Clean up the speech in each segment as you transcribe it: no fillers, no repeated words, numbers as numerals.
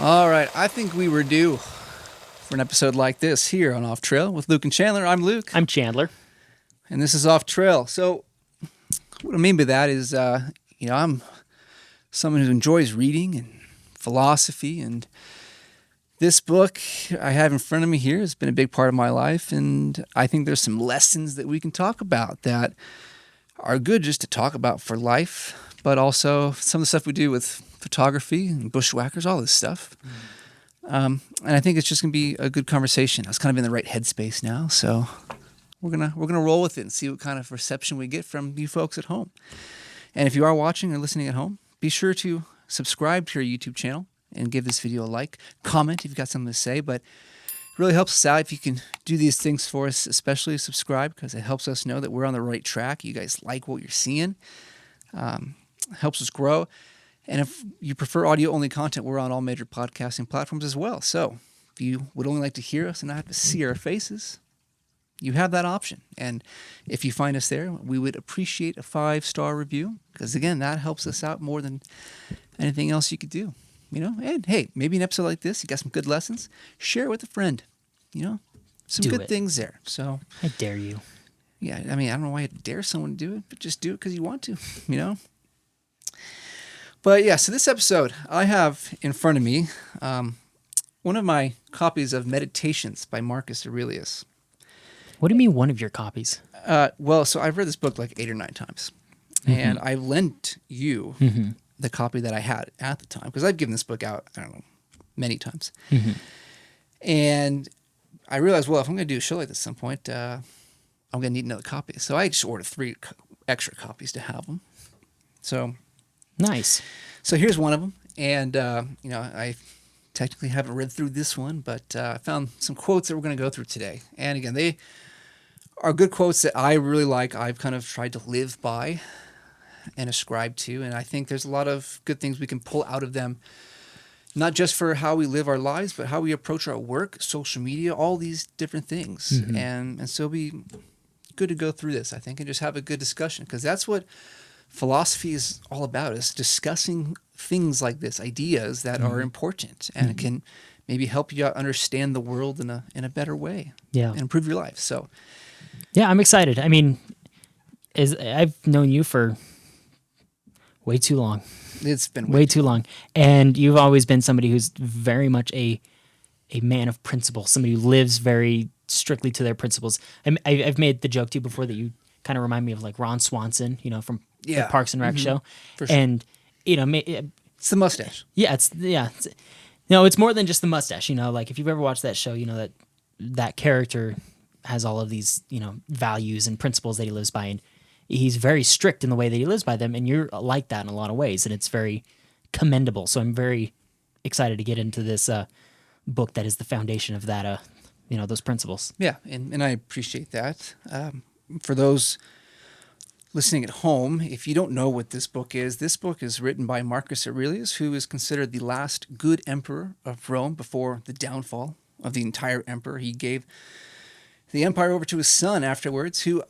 All right, I think we were due for an episode like this here on Off Trail with Luke and Chandler. I'm Luke. I'm Chandler. And this is Off Trail. So what I mean by that is, I'm someone who enjoys reading and philosophy, and this book I have in front of me here has been a big part of my life, and I think there's some lessons that we can talk about that are good just to talk about for life, but also some of the stuff we do with photography and bushwhackers, all this stuff. And I think it's just going to be a good conversation. I was kind of in the right headspace now, so we're gonna roll with it and see what kind of reception we get from you folks at home. And if you are watching or listening at home, be sure to subscribe to our YouTube channel and give this video a like. Comment if you've got something to say, but it really helps us out if you can do these things for us, especially subscribe, because it helps us know that we're on the right track. You guys like what you're seeing. Helps us grow. And if you prefer audio-only content, we're on all major podcasting platforms as well. So if you would only like to hear us and not have to see our faces, you have that option. And if you find us there, we would appreciate a 5-star review, because, again, that helps us out more than anything else you could do. And hey, maybe an episode like this, you got some good lessons, share it with a friend. Some Do good it. things there. So I dare you. yeah, I mean, I don't know why you dare someone to do it, but just do it because you want to, But yeah, so this episode, I have in front of me one of my copies of Meditations by Marcus Aurelius. What do you mean one of your copies? So I've read this book like 8 or 9 times, and I lent you the copy that I had at the time, because I've given this book out, I don't know, many times. And I realized, well, if I'm going to do a show like this at some point, I'm going to need another copy. So I just ordered 3 extra copies to have them. So Nice. So here's one of them, and I technically haven't read through this one, but I found some quotes that we're going to go through today. And again, they are good quotes that I really like. I've kind of tried to live by and ascribe to, and I think there's a lot of good things we can pull out of them, not just for how we live our lives, but how we approach our work, social media, all these different things. And so it'll be good to go through this, I think, and just have a good discussion, because that's what philosophy is all about, is discussing things like this, ideas that are important and can maybe help you understand the world in a better way, and improve your life. So Yeah, I'm excited. I mean, I've known you for way too long. it's been Way too long. And you've always been somebody who's very much a man of principle, somebody who lives very strictly to their principles. I've made the joke to you before that you kind of remind me of like Ron Swanson, from the Parks and Rec show. For sure. And, It's the mustache. No, it's more than just the mustache. Like if you've ever watched that show, that character has all of these, values and principles that he lives by, and he's very strict in the way that he lives by them. And you're like that in a lot of ways, and it's very commendable. So I'm very excited to get into this book that is the foundation of that, those principles. Yeah, and I appreciate that. For those listening at home, if you don't know what this book is written by Marcus Aurelius, who is considered the last good emperor of Rome before the downfall of the entire emperor. He gave the empire over to his son afterwards, who,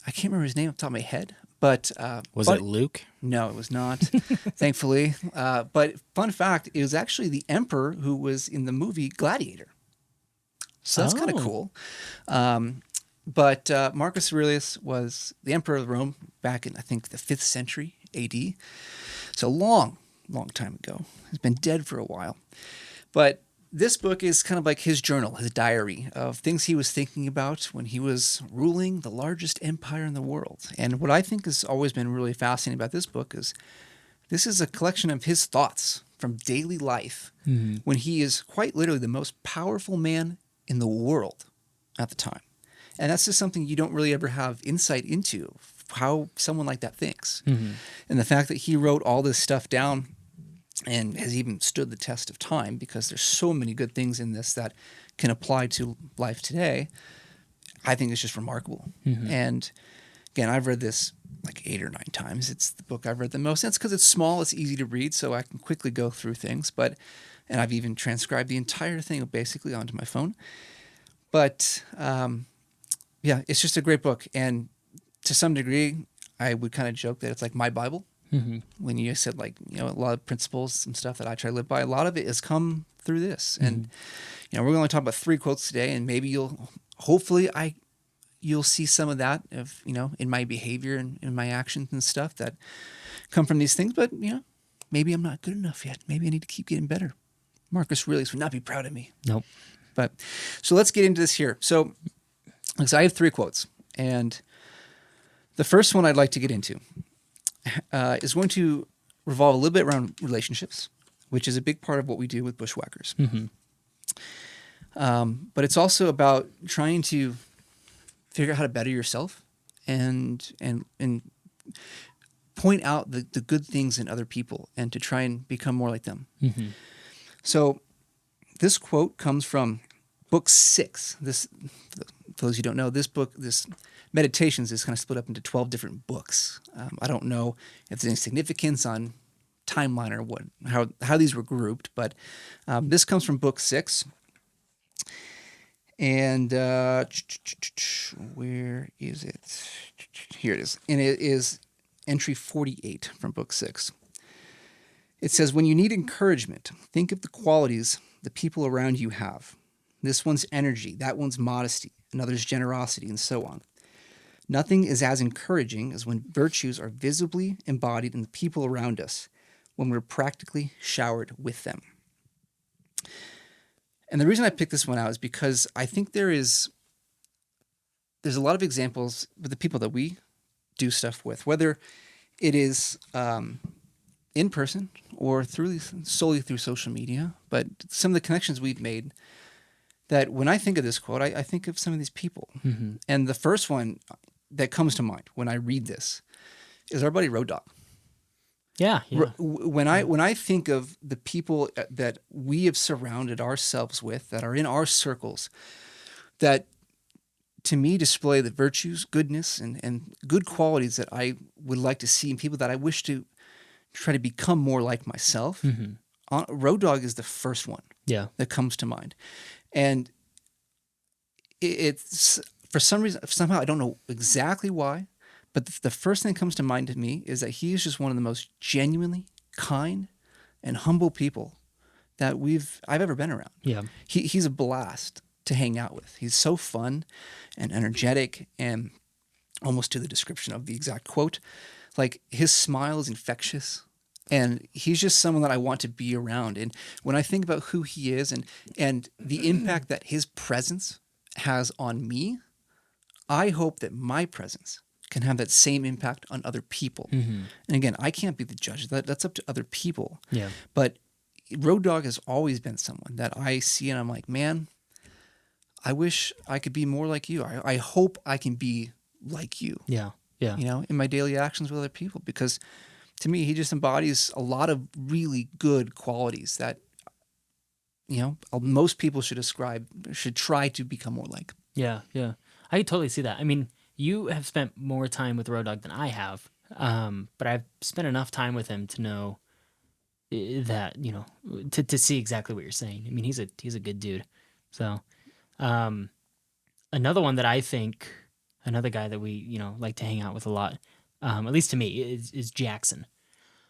I can't remember his name off the top of my head, but... Was it Luke? No, it was not, thankfully. But fun fact, it was actually the emperor who was in the movie Gladiator. So that's kind of cool. But Marcus Aurelius was the emperor of Rome back in, I think, the 5th century AD. So long time ago. He's been dead for a while. But this book is kind of like his journal, his diary of things he was thinking about when he was ruling the largest empire in the world. And what I think has always been really fascinating about this book is this is a collection of his thoughts from daily life when he is quite literally the most powerful man in the world at the time. And that's just something you don't really ever have insight into, how someone like that thinks. And the fact that he wrote all this stuff down and has even stood the test of time, because there's so many good things in this that can apply to life today, I think it's just remarkable. And again, I've read this like 8 or 9 times. It's the book I've read the most. And it's because it's small, it's easy to read, so I can quickly go through things. And I've even transcribed the entire thing basically onto my phone. But yeah, it's just a great book. And to some degree, I would kind of joke that it's like my Bible. When you said like, a lot of principles and stuff that I try to live by, a lot of it has come through this. And, we're going to talk about 3 quotes today, and maybe you'll see some of that in my behavior and in my actions and stuff that come from these things. But, maybe I'm not good enough yet. Maybe I need to keep getting better. Marcus Aurelius would not be proud of me. Nope. But so let's get into this here. So I have 3 quotes, and the first one I'd like to get into is going to revolve a little bit around relationships, which is a big part of what we do with Bushwhackers. But it's also about trying to figure out how to better yourself and point out the good things in other people and to try and become more like them. So this quote comes from book 6. This, for those who don't know, this book, this Meditations, is kind of split up into 12 different books. I don't know if there's any significance on timeline or how these were grouped, but this comes from book 6. And where is it? Here it is. And it is entry 48 from book 6. It says, when you need encouragement, think of the qualities the people around you have. This one's energy, that one's modesty, another's generosity, and so on. Nothing is as encouraging as when virtues are visibly embodied in the people around us, when we're practically showered with them. And the reason I picked this one out is because I think there's a lot of examples with the people that we do stuff with, whether it is in person or solely through social media, but some of the connections we've made, that when I think of this quote, I think of some of these people. And the first one that comes to mind when I read this is our buddy Road Dogg. Yeah. When I think of the people that we have surrounded ourselves with, that are in our circles, that to me display the virtues, goodness, and good qualities that I would like to see in people that I wish to try to become more like myself, Road Dogg is the first one that comes to mind. And it's, for some reason, somehow I don't know exactly why, but the first thing that comes to mind to me is that he is just one of the most genuinely kind and humble people that I've ever been around. Yeah, he's a blast to hang out with. He's so fun and energetic, and almost to the description of the exact quote, like his smile is infectious, and he's just someone that I want to be around. And when I think about who he is and the impact that his presence has on me, I hope that my presence can have that same impact on other people. And again, I can't be the judge. That's up to other people. Yeah. But Road Dogg has always been someone that I see and I'm like, man, I wish I could be more like you. I hope I can be like you. Yeah. Yeah. In my daily actions with other people, because to me, he just embodies a lot of really good qualities that, most people should try to become more like. Yeah. I totally see that. I mean, you have spent more time with Road Dogg than I have, but I've spent enough time with him to know that, to see exactly what you're saying. I mean, he's a good dude. So, another one that I think, another guy that we, like to hang out with a lot, at least to me, is Jackson.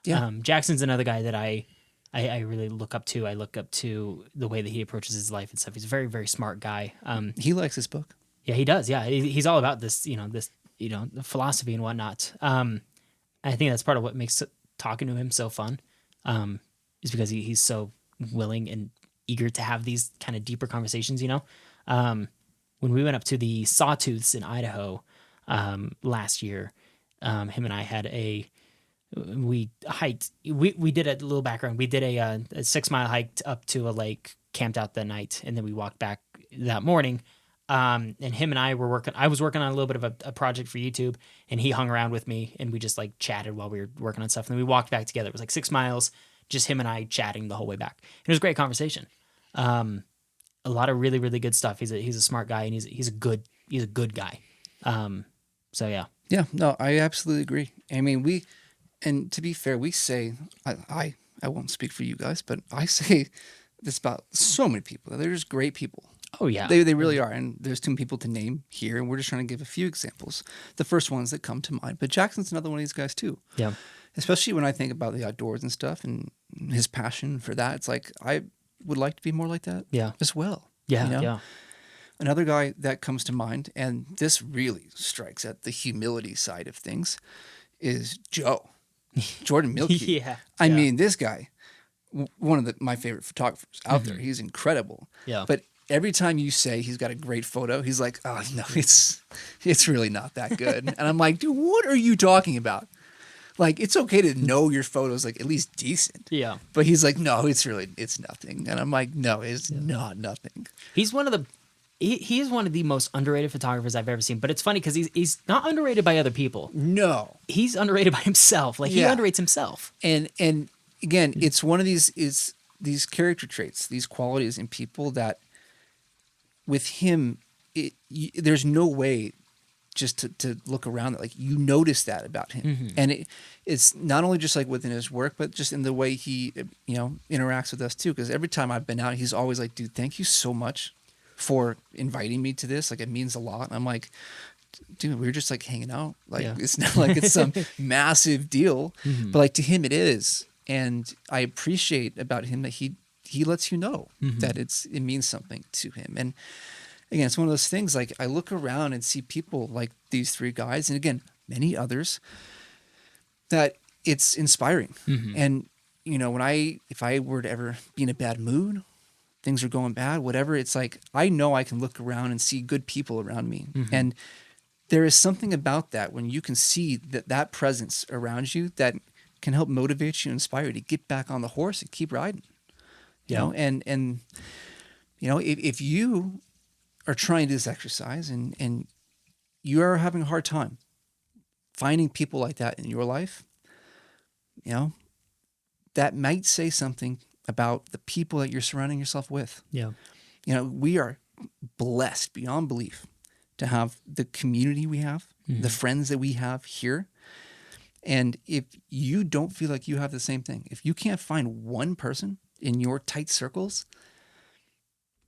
Yeah. Jackson's another guy that I really look up to. I look up to the way that he approaches his life and stuff. He's a very, very smart guy. He likes this book. Yeah, he does. Yeah, he's all about this, the philosophy and whatnot. I think that's part of what makes talking to him so fun, is because he's so willing and eager to have these kind of deeper conversations. When we went up to the Sawtooths in Idaho last year, him and I had we hiked. We did a little background. We did a 6-mile hike up to a lake, camped out that night, and then we walked back that morning. And him and I I was working on a little bit of a project for YouTube, and he hung around with me, and we just like chatted while we were working on stuff. And then we walked back together. It was like 6 miles, just him and I chatting the whole way back. It was a great conversation. A lot of really, really good stuff. He's a smart guy, and he's a good guy. So yeah. Yeah, no, I absolutely agree. I mean, and to be fair, we say, I won't speak for you guys, but I say this about so many people. They're just great people. Oh, yeah. They really are. And there's too many people to name here, and we're just trying to give a few examples. The first ones that come to mind. But Jackson's another one of these guys, too. Yeah. especially when I think about the outdoors and stuff and his passion for that. It's like, I would like to be more like that as well. Yeah. You know? Yeah. Another guy that comes to mind, and this really strikes at the humility side of things, is Joe, Jordan Milkey. I mean, this guy, one of my favorite photographers out there. He's incredible. Yeah. But every time you say he's got a great photo, he's like, oh, no, it's really not that good. And I'm like, dude, what are you talking about? Like, it's okay to know your photos, like, at least decent. Yeah. But he's like, no, it's nothing. And I'm like, no, it's not nothing. He's one of the he is one of the most underrated photographers I've ever seen. But it's funny because he's not underrated by other people. No. He's underrated by himself. Like, he underrates himself. And again, it's one of these character traits, these qualities in people that with him, there's no way just to look around that, like, you notice that about him. And it's not only just like within his work, but just in the way he, interacts with us too. Because every time I've been out, he's always like, dude, thank you so much for inviting me to this. Like, it means a lot. And I'm like, dude, we were just like hanging out. Like, it's not like it's some massive deal, but like to him it is. And I appreciate about him that he lets you know that it means something to him. And again, it's one of those things, like, I look around and see people like these three guys, and again, many others, that it's inspiring. And, if I were to ever be in a bad mood, things are going bad, whatever, it's like, I know I can look around and see good people around me. And there is something about that when you can see that presence around you that can help motivate you, inspire you to get back on the horse and keep riding. You know, and if you are trying this exercise and you are having a hard time finding people like that in your life, that might say something about the people that you're surrounding yourself with. Yeah. We are blessed beyond belief to have the community we have, the friends that we have here. And if you don't feel like you have the same thing, if you can't find one person in your tight circles,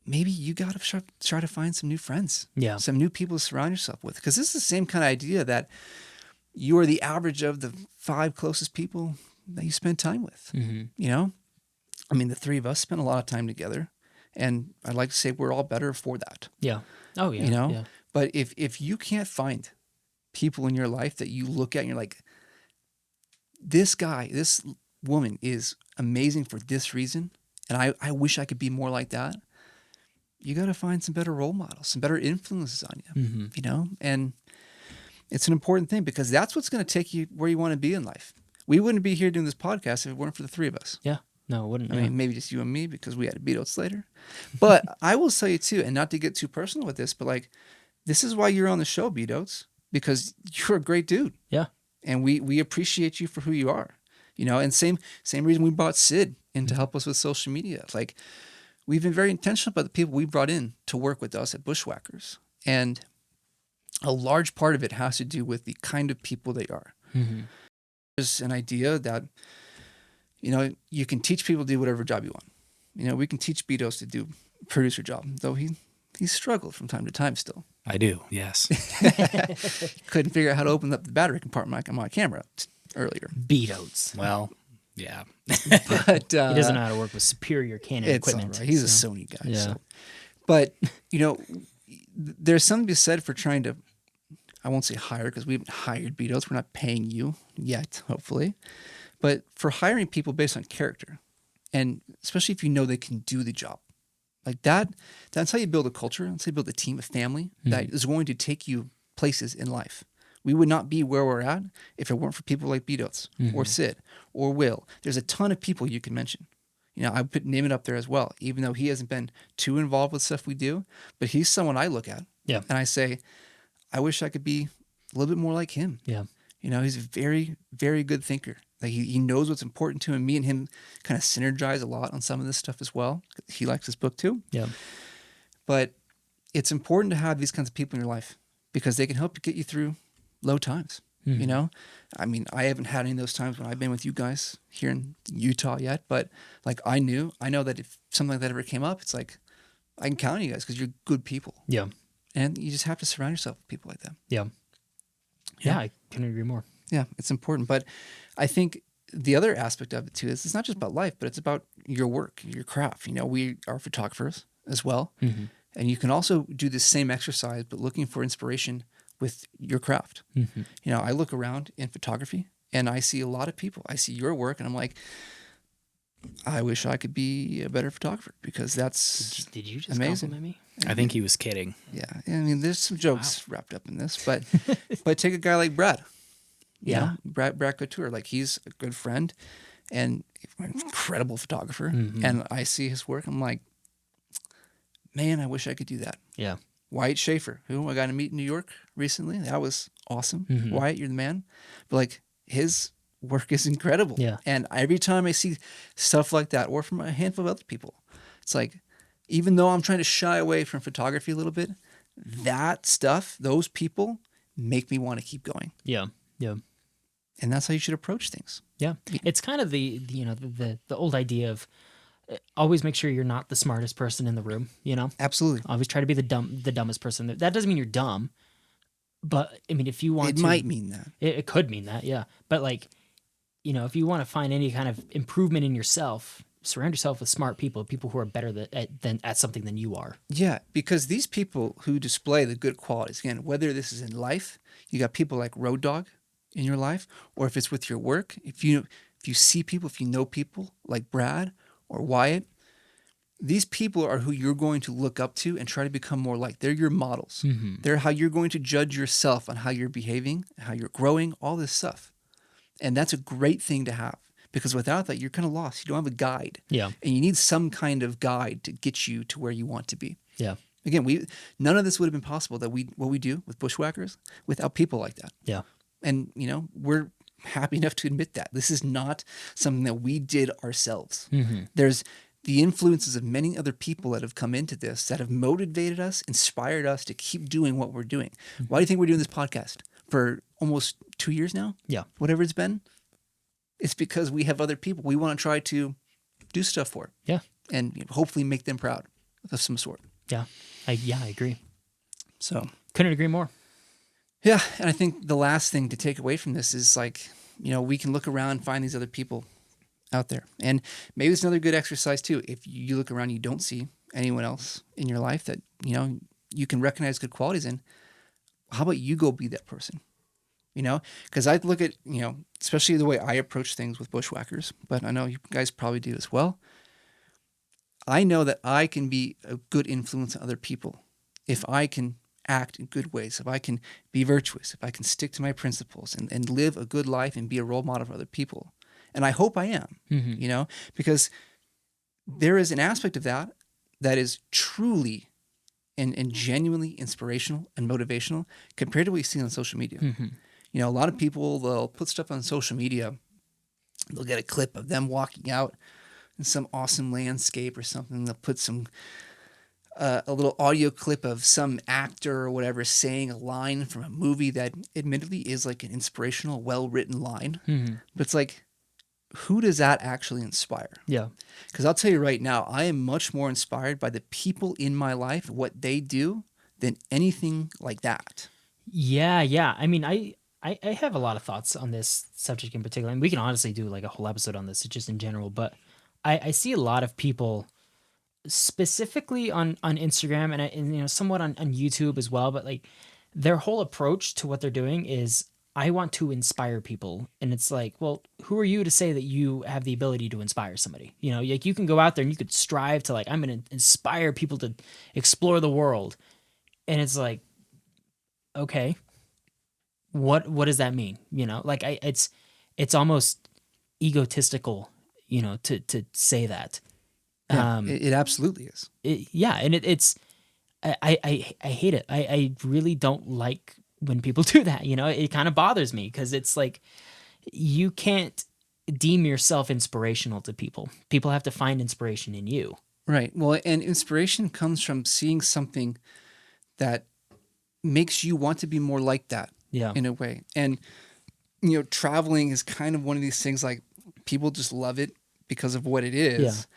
maybe you got to try to find some new friends, some new people to surround yourself with. Because this is the same kind of idea that you are the average of the 5 closest people that you spend time with. I mean, the 3 of us spend a lot of time together, and I'd like to say we're all better for that. Yeah. Oh, yeah. Yeah. But if you can't find people in your life that you look at and you're like, this guy, this woman is amazing for this reason, and I wish I could be more like that, you got to find some better role models, some better influences on you, and it's an important thing because that's what's going to take you where you want to be in life. We wouldn't be here doing this podcast if it weren't for the 3 of us. Yeah. No, it wouldn't. I mean, maybe just you and me because we had to BDOTES later. But I will tell you too, and not to get too personal with this, but like, this is why you're on the show, BDOTES, because you're a great dude. Yeah. And we appreciate you for who you are, and same reason we brought Sid in to help us with social media. Like, we've been very intentional about the people we brought in to work with us at BUSHWHACKERS. And a large part of it has to do with the kind of people they are. There's an idea that, you can teach people to do whatever job you want. We can teach BDOTES to do a producer job, though he struggled from time to time still. I do, yes. Couldn't figure out how to open up the battery compartment on my camera earlier. BDOTES. Well, yeah. But he doesn't know how to work with superior Canon equipment. Right. He's a Sony guy. Yeah. So. But, there's something to be said for trying to, I won't say hire because we haven't hired BDOTES. We're not paying you yet, hopefully. But for hiring people based on character, and especially if you know they can do the job, like that's how you build a culture. That's how you build a team, a family that is going to take you places in life. We would not be where we're at if it weren't for people like BDOTES or Sid or Will. There's a ton of people you can mention. I put Naaman up there as well, even though he hasn't been too involved with stuff we do, but he's someone I look at and I say, I wish I could be a little bit more like him. Yeah. He's a very, very good thinker. Like, he knows what's important to him. Me and him kind of synergize a lot on some of this stuff as well. He likes this book too. Yeah. But it's important to have these kinds of people in your life because they can help you get you through low times. I mean, I haven't had any of those times when I've been with you guys here in Utah yet, but like, I know that if something like that ever came up, it's like, I can count on you guys because you're good people. Yeah. And you just have to surround yourself with people like that. Yeah. Yeah, I couldn't agree more. Yeah, it's important. But I think the other aspect of it too is it's not just about life, but it's about your work, your craft. You know, we are photographers as well. Mm-hmm. And you can also do the same exercise, but looking for inspiration with your craft. Mm-hmm. You know, I look around in photography and I see a lot of people. I see your work and I'm like, I wish I could be a better photographer because that's Did you just amazing. compliment me? I think he was kidding. Yeah. I mean, there's some jokes wrapped up in this, but take a guy like Brad. You Yeah. know, Brad Couture, like he's a good friend and an incredible photographer. Mm-hmm. And I see his work. I'm like, man, I wish I could do that. Yeah. Wyatt Schaefer, who I got to meet in New York recently. That was awesome. Mm-hmm. Wyatt, you're the man. But like his work is incredible. Yeah. And every time I see stuff like that, or from a handful of other people, it's like, even though I'm trying to shy away from photography a little bit, that stuff, those people make me want to keep going. Yeah. Yeah. And that's how you should approach things. Yeah. It's kind of the old idea of always make sure you're not the smartest person in the room, you know? Absolutely. Always try to be the dumbest person. That doesn't mean you're dumb, but I mean, if you want It to, might mean that. it could mean that, yeah. But like, you know, if you want to find any kind of improvement in yourself, surround yourself with smart people who are better at something than you are. Yeah, because these people who display the good qualities, again, whether this is in life, you got people like Road Dogg in your life, or if it's with your work, if you see people, if you know people like Brad or Wyatt, these people are who you're going to look up to and try to become more like. They're your models. Mm-hmm. They're how you're going to judge yourself on how you're behaving, how you're growing, all this stuff. And that's a great thing to have because without that, you're kind of lost. You don't have a guide. Yeah. And you need some kind of guide to get you to where you want to be. Yeah. Again, none of this would have been possible what we do with Bushwhackers without people like that. Yeah. And, you know, we're happy enough to admit that. This is not something that we did ourselves. Mm-hmm. There's the influences of many other people that have come into this that have motivated us, inspired us to keep doing what we're doing. Mm-hmm. Why do you think we're doing this podcast for almost 2 years now? Yeah. Whatever it's been. It's because we have other people we want to try to do stuff for. Yeah. And hopefully make them proud of some sort. Yeah. I agree. So Couldn't agree more. yeah, and I think the last thing to take away from this is like, you know, we can look around and find these other people out there. And maybe it's another good exercise too. If you look around, you don't see anyone else in your life that, you know, you can recognize good qualities in. How about you go be that person? You know, because I look at, you know, especially the way I approach things with Bushwhackers, but I know you guys probably do as well. I know that I can be a good influence on other people if I can act in good ways, if I can be virtuous, if I can stick to my principles and live a good life and be a role model for other people. And I hope I am, Mm-hmm. you know, because there is an aspect of that that is truly and genuinely inspirational and motivational compared to what you see on social media. Mm-hmm. You know, a lot of people, they'll put stuff on social media. They'll get a clip of them walking out in some awesome landscape or something. They'll put some a little audio clip of some actor or whatever saying a line from a movie that admittedly is like an inspirational, well-written line. Mm-hmm. But it's like, who does that actually inspire? Yeah. Because I'll tell you right now, I am much more inspired by the people in my life, what they do, than anything like that. Yeah. Yeah. I mean, I have a lot of thoughts on this subject in particular, and we can honestly do like a whole episode on this just in general, but I see a lot of people specifically on Instagram and you know, somewhat on YouTube as well, but like their whole approach to what they're doing is, I want to inspire people. And it's like, well, who are you to say that you have the ability to inspire somebody? You know, like you can go out there and you could strive to like, I'm going to inspire people to explore the world. And it's like, okay, what does that mean? You know, like it's almost egotistical, you know, to say that. Yeah, it absolutely is. And it's I hate it. I really don't like when people do that. You know, it kind of bothers me because it's like you can't deem yourself inspirational to people. People have to find inspiration in you. Right. Well, and inspiration comes from seeing something that makes you want to be more like that. Yeah. In a way. And you know, traveling is kind of one of these things like people just love it because of what it is. Yeah.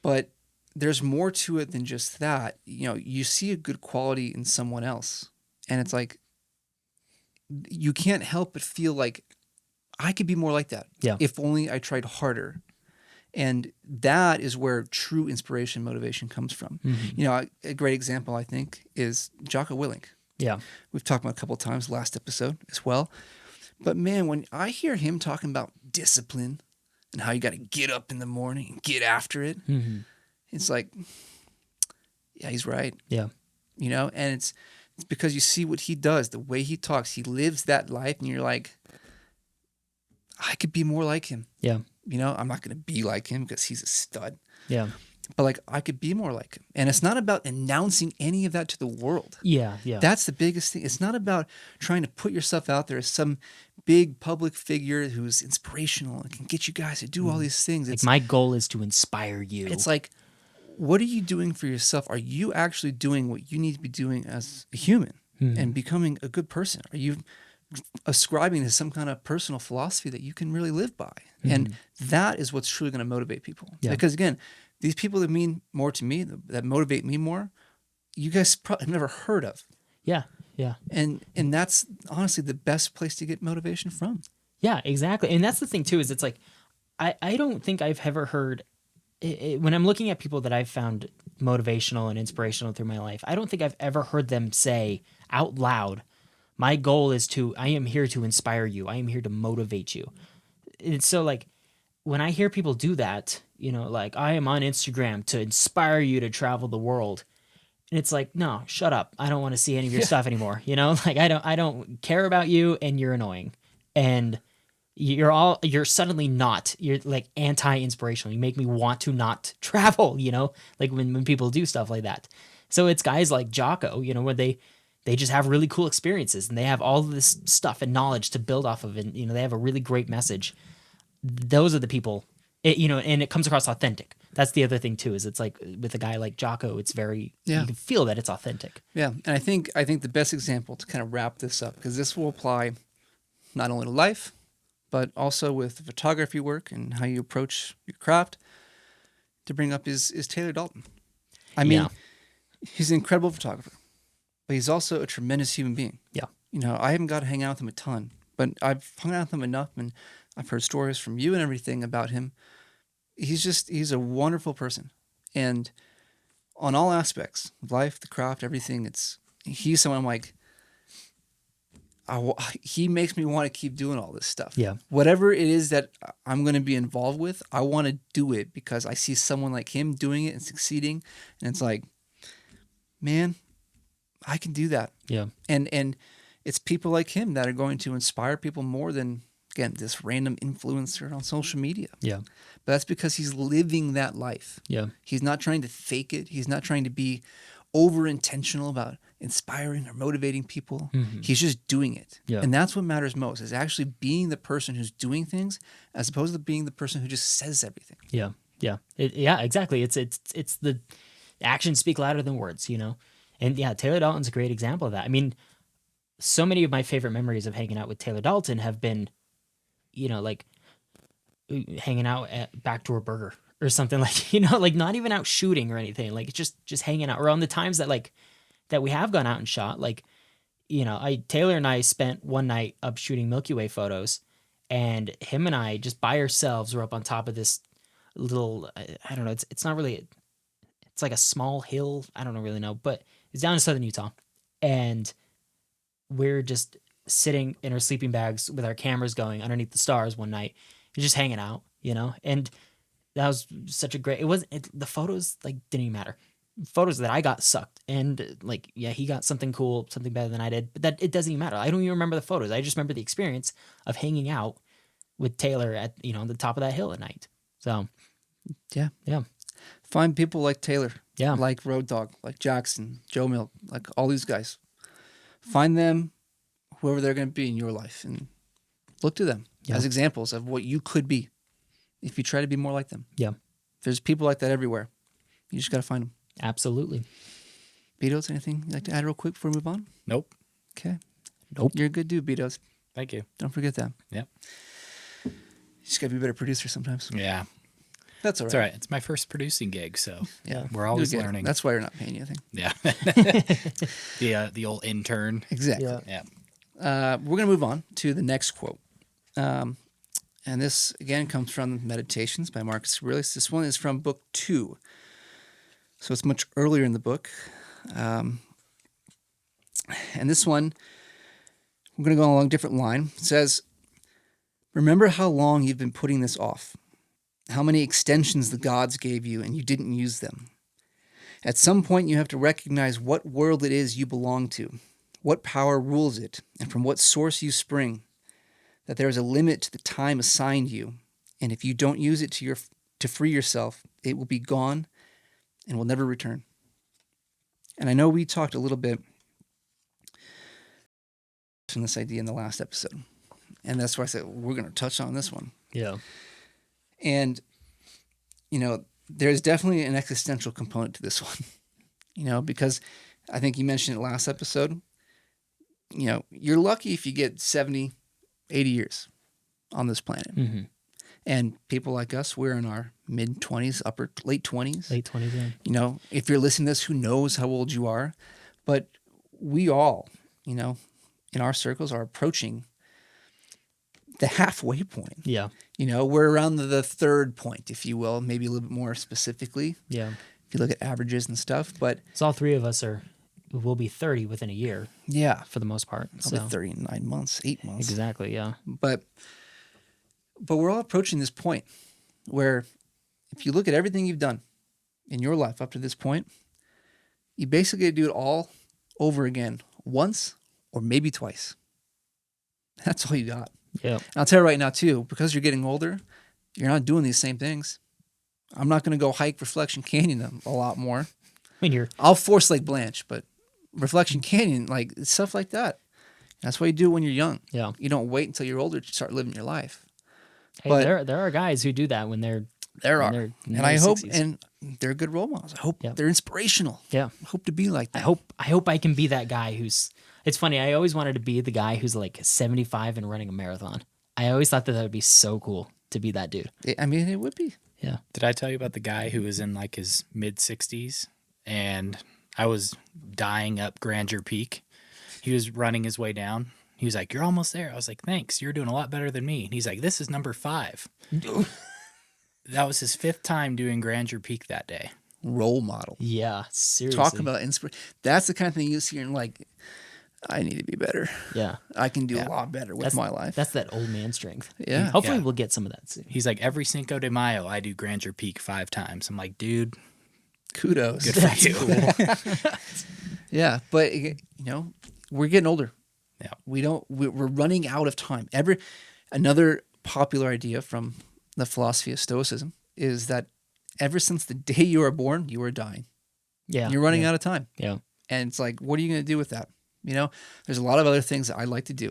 But there's more to it than just that. You know, you see a good quality in someone else and it's like, you can't help but feel like I could be more like that. Yeah. If only I tried harder. And that is where true inspiration, motivation comes from. You know, a great example, I think, is Jocko Willink. Yeah. We've talked about a couple of times last episode as well. But man, when I hear him talking about discipline and how you got to get up in the morning and get after it, it's like, yeah, he's right. Yeah. You know, and it's because you see what he does, the way he talks, he lives that life, and you're like, I could be more like him. Yeah. You know, I'm not going to be like him because he's a stud. Yeah. But like, I could be more like him. And it's not about announcing any of that to the world. Yeah. Yeah. That's the biggest thing. It's not about trying to put yourself out there as some big public figure who's inspirational and can get you guys to do all these things. like It's my goal is to inspire you. It's like, what are you doing for yourself? Are you actually doing what you need to be doing as a human and becoming a good person? Are you ascribing to some kind of personal philosophy that you can really live by? And that is what's truly going to motivate people. Yeah. Because again, these people that mean more to me, that motivate me more, you guys probably have never heard of. Yeah. Yeah. And that's honestly the best place to get motivation from. Yeah, exactly. And that's the thing too, is it's like, I don't think I've ever heard, when I'm looking at people that I've found motivational and inspirational through my life, I don't think I've ever heard them say out loud, my goal is I am here to inspire you. I am here to motivate you. And so like, when I hear people do that, you know, like, I am on Instagram to inspire you to travel the world. And it's like, no, shut up. I don't want to see any of your stuff anymore. You know, like, I don't care about you, and you're annoying. And you're suddenly not, you're like anti-inspirational. You make me want to not travel, you know, like when people do stuff like that. So it's guys like Jocko, you know, where they just have really cool experiences, and they have all of this stuff and knowledge to build off of, and, you know, they have a really great message. Those are the people, you know, and it comes across authentic. That's the other thing too, is it's like with a guy like Jocko, it's very, you can feel that it's authentic. Yeah. And I think the best example to kind of wrap this up, because this will apply not only to life, but also with photography work and how you approach your craft, to bring up is Taylor Dalton. I mean, he's an incredible photographer, but he's also a tremendous human being. Yeah. You know, I haven't got to hang out with him a ton, but I've hung out with him enough, and I've heard stories from you and everything about him. He's a wonderful person. And on all aspects of life, the craft, everything, he's someone I'm like, he makes me want to keep doing all this stuff. Yeah. Whatever it is that I'm going to be involved with, I want to do it because I see someone like him doing it and succeeding. And it's like, man, I can do that. Yeah. And it's people like him that are going to inspire people more than, again, this random influencer on social media. Yeah. But that's because he's living that life. Yeah. He's not trying to fake it. He's not trying to be over intentional about inspiring or motivating people. He's just doing it. Yeah. And that's what matters most, is actually being the person who's doing things as opposed to being the person who just says everything. Yeah. Yeah. Yeah, exactly. It's the actions speak louder than words, you know? And yeah, Taylor Dalton's a great example of that. I mean, so many of my favorite memories of hanging out with Taylor Dalton have been, you know, like hanging out at Backdoor Burger or something, like, you know, like not even out shooting or anything, like just hanging out. Or on the times that we have gone out and shot, like, you know, Taylor and I spent one night up shooting Milky Way photos, and him and I just by ourselves were up on top of this little, I don't know, it's not really, it's like a small hill, I don't really know, but it's down in southern Utah, and we're just sitting in our sleeping bags with our cameras going underneath the stars one night, just hanging out, you know. And that was such a great, the photos like didn't even matter. Photos that I got sucked, and like, yeah, he got something cool, something better than I did, but that it doesn't even matter. I don't even remember the photos. I just remember the experience of hanging out with Taylor at, you know, the top of that hill at night. So Yeah. Find people like Taylor, like Road Dogg, like Jackson, Joe Milk, like all these guys. Find them, whoever they're going to be in your life, and look to them as examples of what you could be if you try to be more like them. Yeah. There's people like that everywhere. You just got to find them. Absolutely. BDOTES, anything you'd like to add real quick before we move on? Nope. Okay. Nope. You're a good dude, BDOTES. Thank you. Don't forget that. Yep. You just got to be a better producer sometimes. Yeah. That's all right. It's all right. It's my first producing gig, so Yeah. we're always You'll get it. learning. That's why you're not paying anything. Yeah. The old intern. Exactly. Yeah. Yeah. we're going to move on to the next quote. And this, again, comes from Meditations by Marcus Aurelius. This one is from book 2. So it's much earlier in the book. And this one, we're going to go along a different line. It says, remember how long you've been putting this off, how many extensions the gods gave you and you didn't use them. At some point, you have to recognize what world it is you belong to, what power rules it, and from what source you spring, that there is a limit to the time assigned you, and if you don't use it to free yourself, it will be gone and will never return. And I know we talked a little bit on this idea in the last episode, and that's why I said we're going to touch on this one. Yeah. And, there's definitely an existential component to this one, because I think you mentioned it last episode. You're lucky if you get 70, 80 years on this planet. Mm-hmm. And people like us, we're in our mid-20s, late 20s. Late 20s, yeah. If you're listening to this, who knows how old you are? But we all, in our circles are approaching the halfway point. Yeah. We're around the third point, if you will, maybe a little bit more specifically. Yeah. If you look at averages and stuff, but So all three of us will be 30 within a year yeah, for the most part. I'll be 30 in 9 months, 8 months. Exactly, yeah. But we're all approaching this point where if you look at everything you've done in your life up to this point, you basically do it all over again once or maybe twice. That's all you got. Yeah. And I'll tell you right now, too, because you're getting older, you're not doing these same things. I'm not going to go hike Reflection Canyon a lot more. I mean, I'll force Lake Blanche, but Reflection Canyon, like stuff like that. That's why you do it when you're young. Yeah. You don't wait until you're older to start living your life. Hey, But there are guys who do that when they're there are, in and their I hope, 60s. and they're good role models. I hope Yeah. they're inspirational. Yeah. I hope to be like that. I hope I can be that guy who's. It's funny. I always wanted to be the guy who's like 75 and running a marathon. I always thought that would be so cool to be that dude. I mean, it would be. Yeah. Did I tell you about the guy who was in like his mid 60s and I was dying up Grandeur Peak? He was running his way down. He was like, "You're almost there." I was like, "Thanks. You're doing a lot better than me." And he's like, "This is number 5." That was his 5th time doing Grandeur Peak that day. Role model. Yeah. Seriously. Talk about inspiration. That's the kind of thing you see and like, I need to be better. Yeah. I can do a lot better with my life. That's that old man strength. Yeah. Hopefully Yeah. we'll get some of that soon. He's like, every Cinco de Mayo, I do Grandeur Peak 5 times. I'm like, dude, Kudos. good for you. Yeah, but we're getting older. Yeah. We're running out of time. Another popular idea from the philosophy of Stoicism is that ever since the day you are born, you are dying. Yeah. You're running out of time. Yeah. And it's like, what are you going to do with that? There's a lot of other things that I like to do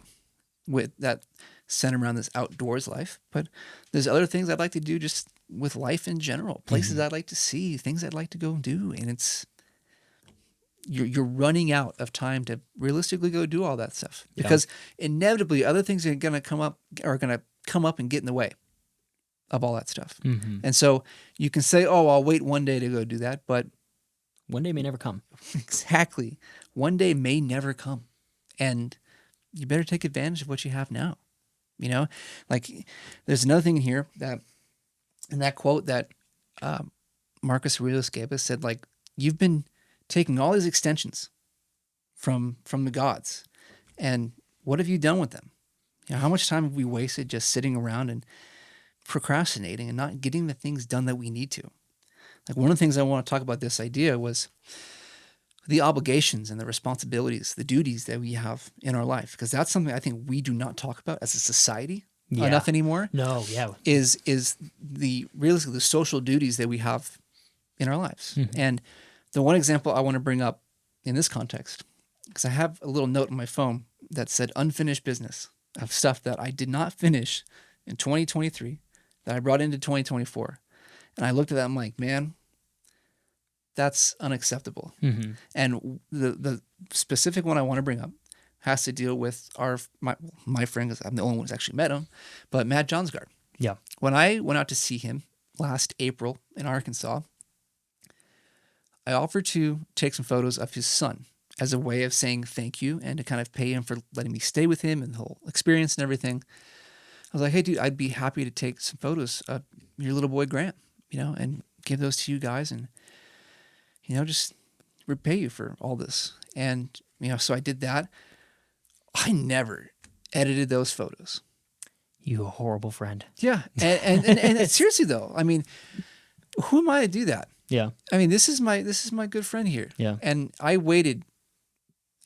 with that center around this outdoors life, but there's other things I'd like to do just with life in general, places I'd like to see, things I'd like to go do. And it's, you're running out of time to realistically go do all that stuff because inevitably other things are going to come up and get in the way of all that stuff. Mm-hmm. And so you can say, oh, I'll wait one day to go do that. But One day may never come. exactly. One day may never come. And you better take advantage of what you have now. Like there's another thing in here that in that quote that Marcus Aurelius gave us said, like, you've been taking all these extensions from the gods. And what have you done with them? How much time have we wasted just sitting around and procrastinating and not getting the things done that we need to? Like one of the things I want to talk about this idea was the obligations and the responsibilities, the duties that we have in our life, because that's something I think we do not talk about as a society enough anymore. No, yeah. Is realistically the social duties that we have in our lives. Mm-hmm. And the one example I want to bring up in this context, because I have a little note on my phone that said unfinished business of stuff that I did not finish in 2023 that I brought into 2024. And I looked at that, I'm like, man, that's unacceptable. Mm-hmm. And the specific one I want to bring up has to deal with my friend, because I'm the only one who's actually met him, but Matt Johnsgaard. Yeah. When I went out to see him last April in Arkansas, I offered to take some photos of his son as a way of saying thank you and to kind of pay him for letting me stay with him and the whole experience and everything. I was like, hey, dude, I'd be happy to take some photos of your little boy Grant, and give those to you guys and, just repay you for all this. And, so I did that. I never edited those photos. You horrible friend. Yeah. And seriously though, I mean, who am I to do that? Yeah. I mean, this is my good friend here. Yeah. And I waited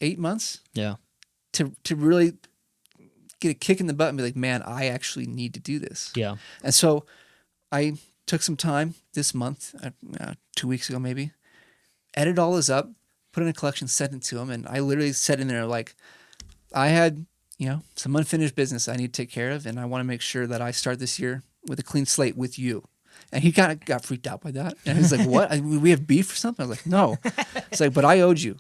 8 months. Yeah. To really get a kick in the butt and be like, man, I actually need to do this. Yeah. And so I took some time this month, 2 weeks ago maybe, edited all this up, put it in a collection, sent it to him, and I literally said in there like, I had some unfinished business I need to take care of, and I want to make sure that I start this year with a clean slate with you. And he kind of got freaked out by that. And he's like, what? We have beef or something? I was like, no. It's like, but I owed you.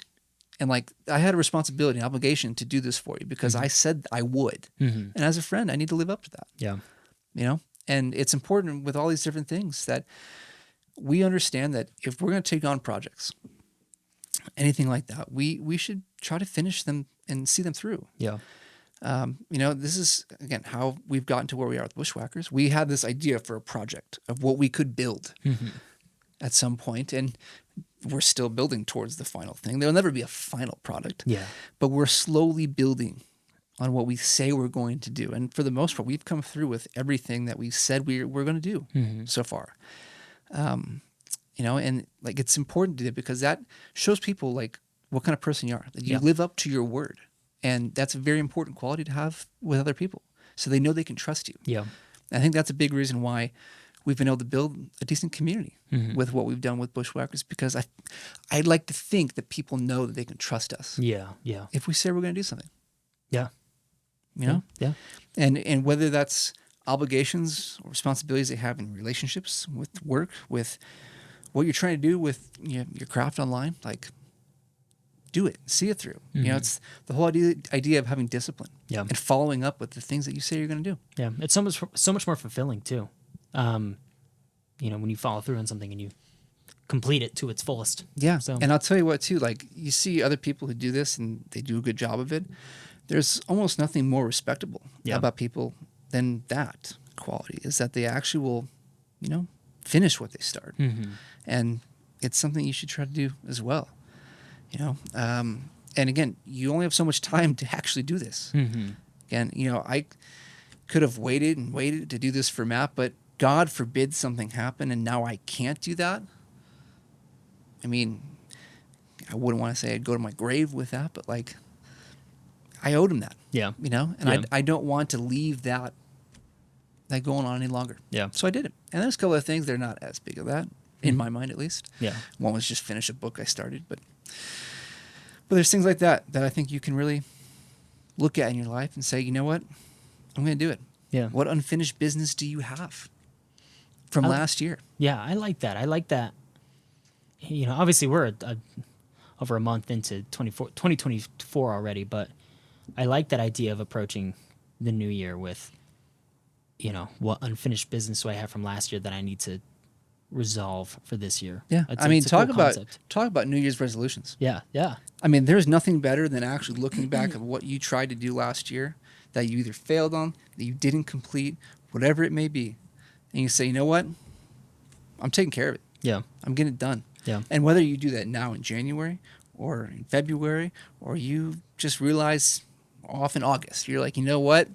And like, I had a responsibility, an obligation to do this for you because I said I would. And as a friend, I need to live up to that. Yeah. And it's important with all these different things that we understand that if we're going to take on projects, anything like that, we should try to finish them and see them through. Yeah. This is, again, how we've gotten to where we are with Bushwhackers. We had this idea for a project of what we could build at some point, and we're still building towards the final thing. There'll never be a final product. Yeah. But we're slowly building on what we say we're going to do. And for the most part, we've come through with everything that we said we're going to do so far. And like, it's important to do because that shows people like what kind of person you are, that you live up to your word. And that's a very important quality to have with other people, so they know they can trust you. Yeah. And I think that's a big reason why we've been able to build a decent community with what we've done with Bushwhackers, because I'd like to think that people know that they can trust us. Yeah. Yeah. If we say we're going to do something. Yeah. Yeah. And whether that's obligations or responsibilities they have in relationships, with work, with what you're trying to do with your craft online, like, do it, see it through. It's the whole idea of having discipline and following up with the things that you say you're going to do. Yeah. It's so much more fulfilling too. When you follow through on something and you complete it to its fullest. Yeah. So, And I'll tell you what too, like, you see other people who do this and they do a good job of it. There's almost nothing more respectable about people than that quality, is that they actually will, finish what they start. And it's something you should try to do as well. And again, you only have so much time to actually do this. Again, I could have waited to do this for Matt, but God forbid something happen and now I can't do that. I mean, I wouldn't want to say I'd go to my grave with that, but like, I owed him that. Yeah. And I don't want to leave that going on any longer. Yeah. So I did it. And there's a couple of things that are not as big of that, in my mind at least. Yeah. One was just finish a book I started, but there's things like that I think you can really look at in your life and say, you know what? I'm going to do it. Yeah. What unfinished business do you have from last year? Yeah, I like that. Obviously we're over a month into 2024 already, but I like that idea of approaching the new year with, what unfinished business do I have from last year that I need to resolve for this year. Yeah. It's a talk cool about concept. New Year's resolutions. Yeah. Yeah. I mean, there's nothing better than actually looking back at what you tried to do last year that you either failed on, that you didn't complete, whatever it may be. And you say, you know what? I'm taking care of it. Yeah. I'm getting it done. Yeah. And whether you do that now in January or in February, or you just realize off in August, you're like, you know what?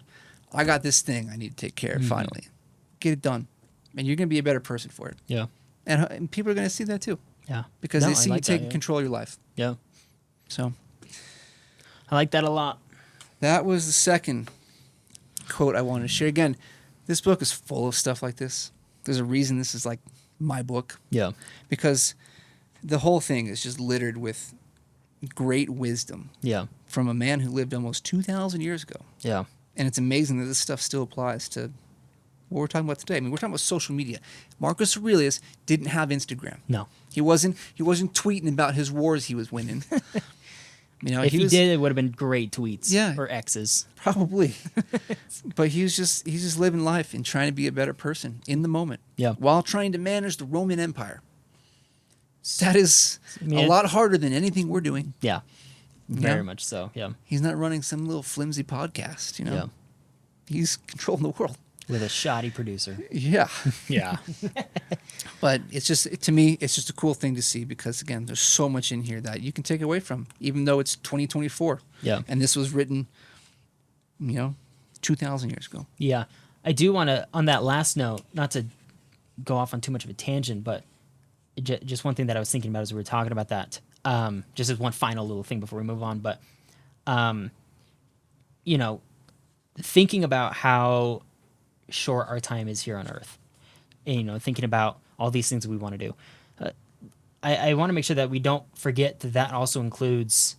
I got this thing I need to take care of finally. Get it done. And you're going to be a better person for it. Yeah. And people are going to see that too. Yeah. Because they see I you like taking that, control of your life. Yeah. So I like that a lot. that was the second quote I wanted to share. Again, this book is full of stuff like this. There's a reason this is like my book. Yeah. Because the whole thing is just littered with great wisdom Yeah. from a man who lived almost 2,000 years ago. Yeah. And it's amazing that this stuff still applies to what we're talking about today. I mean, we're talking about social media. Marcus Aurelius didn't have Instagram. No. He wasn't tweeting about his wars he was winning. If he did, it would have been great tweets. Yeah. Or X's. Probably. But he's just living life and trying to be a better person in the moment. Yeah. While trying to manage the Roman Empire. That is a lot harder than anything we're doing. Yeah. Very much so. Yeah. He's not running some little flimsy podcast, Yeah. He's controlling the world. With a shoddy producer. Yeah. Yeah. But it's just, to me, it's just a cool thing to see because, again, there's so much in here that you can take away from, even though it's 2024. Yeah. And this was written, 2,000 years ago. Yeah. I do want to, on that last note, not to go off on too much of a tangent, but just one thing that I was thinking about as we were talking about that, just as one final little thing before we move on, but, thinking about how short our time is here on Earth, and, thinking about all these things that we want to do. I want to make sure that we don't forget that also includes,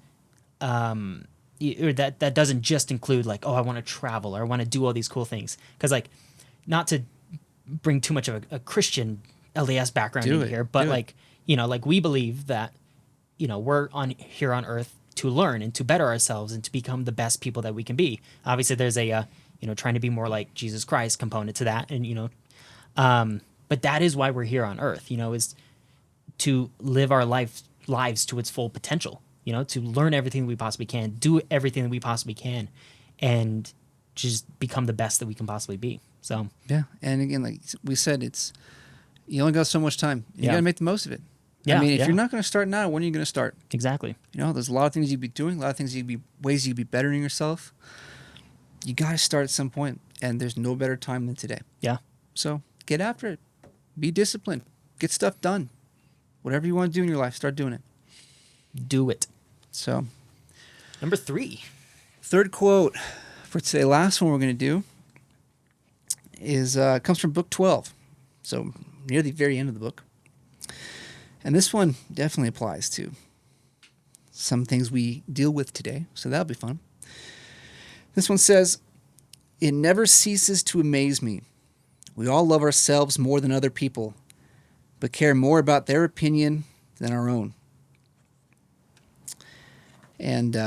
or that doesn't just include like, oh, I want to travel or I want to do all these cool things. Because like, not to bring too much of a Christian LDS background in here, but like, like we believe that, we're here on Earth to learn and to better ourselves and to become the best people that we can be. Obviously, there's a trying to be more like Jesus Christ component to that, and but that is why we're here on Earth. Is to live our lives to its full potential. To learn everything that we possibly can, do everything that we possibly can, and just become the best that we can possibly be. So yeah, and again, like we said, you only got so much time. You got to make the most of it. Yeah, I mean, if you're not going to start now, when are you going to start? Exactly. There's a lot of things you'd be doing, a lot of things ways you'd be bettering yourself. You got to start at some point, and there's no better time than today. Yeah. So get after it. Be disciplined. Get stuff done. Whatever you want to do in your life, start doing it. Do it. So, number 3. Third quote for today. Last one we're going to do is comes from book 12. So near the very end of the book. And this one definitely applies to some things we deal with today. So that'll be fun. This one says, "It never ceases to amaze me. We all love ourselves more than other people, but care more about their opinion than our own." And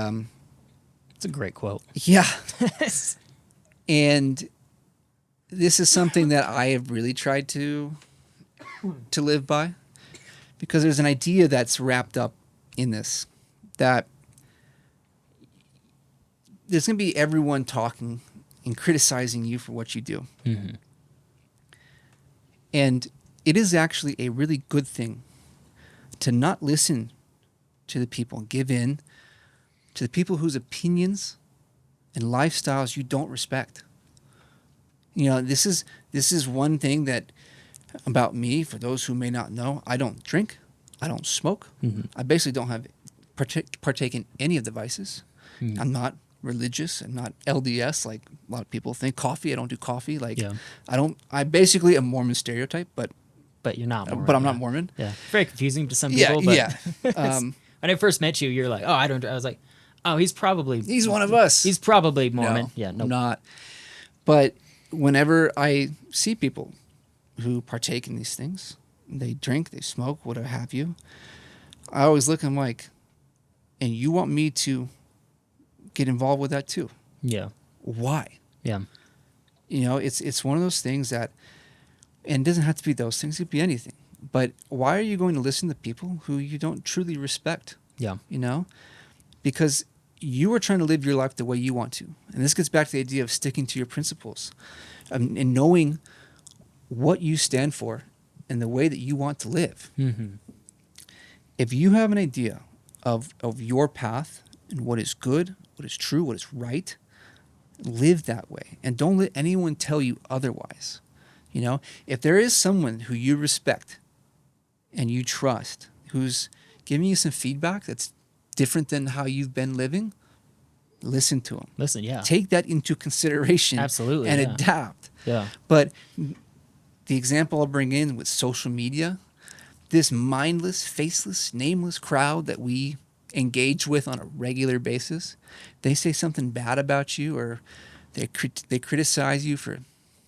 it's a great quote. Yeah. And this is something that I have really tried to live by, because there's an idea that's wrapped up in this, that there's going to be everyone talking and criticizing you for what you do. Mm-hmm. And it is actually a really good thing to not listen to the people and give in to the people whose opinions and lifestyles you don't respect. This is one thing that about me, for those who may not know, I don't drink, I don't smoke, I basically don't have partake in any of the vices. I'm not religious, I'm not LDS like a lot of people think. Coffee, I don't do coffee. I basically am Mormon stereotype, but you're not Mormon. But I'm not Mormon. Yeah, very confusing to some people. But Yeah. When I first met you, you're like, oh, I don't. I was like, oh, he's one of us. He's probably Mormon. No, Yeah, no, I'm not. But whenever I see people who partake in these things, they drink, they smoke, whatever have you, I always look at them like, and you want me to get involved with that too? Yeah. Why? Yeah. It's one of those things that, and it doesn't have to be those things, it could be anything. But why are you going to listen to people who you don't truly respect? Yeah. Because you are trying to live your life the way you want to. And this gets back to the idea of sticking to your principles and knowing what you stand for and the way that you want to live. Mm-hmm. If you have an idea of your path and what is good, what is true, what is right, live that way. And don't let anyone tell you otherwise. If there is someone who you respect and you trust, who's giving you some feedback that's different than how you've been living, listen to them. Listen, yeah. Take that into consideration. Absolutely, and yeah. adapt. Yeah. But the example I'll bring in with social media, this mindless, faceless, nameless crowd that we engage with on a regular basis, they say something bad about you, or they criticize you for